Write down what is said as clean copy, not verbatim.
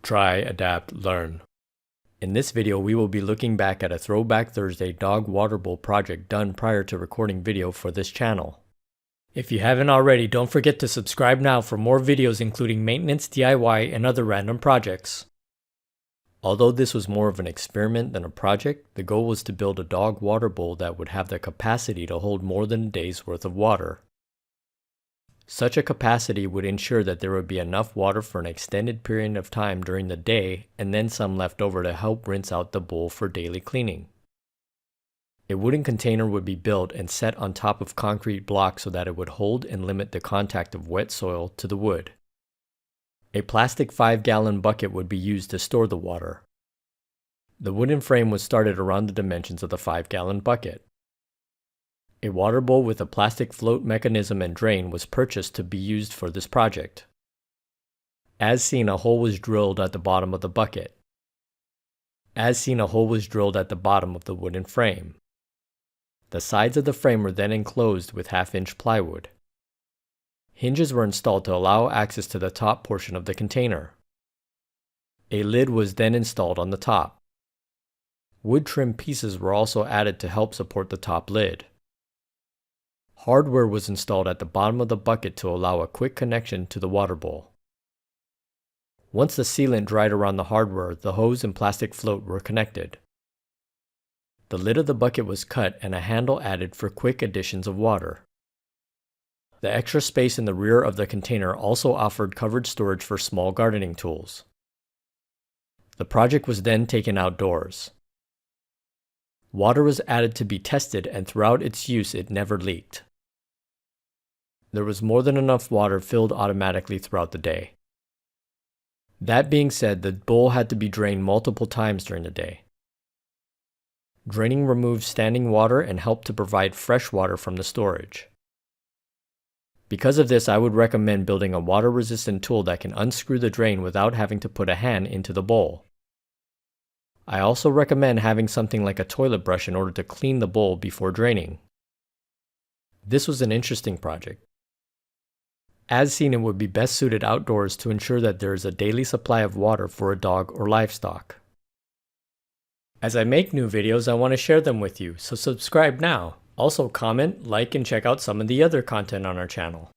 Try, adapt, learn. In this video, we will be looking back at a Throwback Thursday dog water bowl project done prior to recording video for this channel. If you haven't already, don't forget to subscribe now for more videos including maintenance, DIY, and other random projects. Although this was more of an experiment than a project, the goal was to build a dog water bowl that would have the capacity to hold more than a day's worth of water. Such a capacity would ensure that there would be enough water for an extended period of time during the day and then some left over to help rinse out the bowl for daily cleaning. A wooden container would be built and set on top of concrete blocks so that it would hold and limit the contact of wet soil to the wood. A plastic 5-gallon bucket would be used to store the water. The wooden frame was started around the dimensions of the 5-gallon bucket. A water bowl with a plastic float mechanism and drain was purchased to be used for this project. As seen, a hole was drilled at the bottom of the bucket. As seen, a hole was drilled at the bottom of the wooden frame. The sides of the frame were then enclosed with 1/2-inch plywood. Hinges were installed to allow access to the top portion of the container. A lid was then installed on the top. Wood trim pieces were also added to help support the top lid. Hardware was installed at the bottom of the bucket to allow a quick connection to the water bowl. Once the sealant dried around the hardware, the hose and plastic float were connected. The lid of the bucket was cut and a handle added for quick additions of water. The extra space in the rear of the container also offered covered storage for small gardening tools. The project was then taken outdoors. Water was added to be tested, and throughout its use it never leaked. There was more than enough water filled automatically throughout the day. That being said, the bowl had to be drained multiple times during the day. Draining removed standing water and helped to provide fresh water from the storage. Because of this, I would recommend building a water-resistant tool that can unscrew the drain without having to put a hand into the bowl. I also recommend having something like a toilet brush in order to clean the bowl before draining. This was an interesting project. As seen, it would be best suited outdoors to ensure that there is a daily supply of water for a dog or livestock. As I make new videos, I want to share them with you, so subscribe now. Also comment, like, and check out some of the other content on our channel.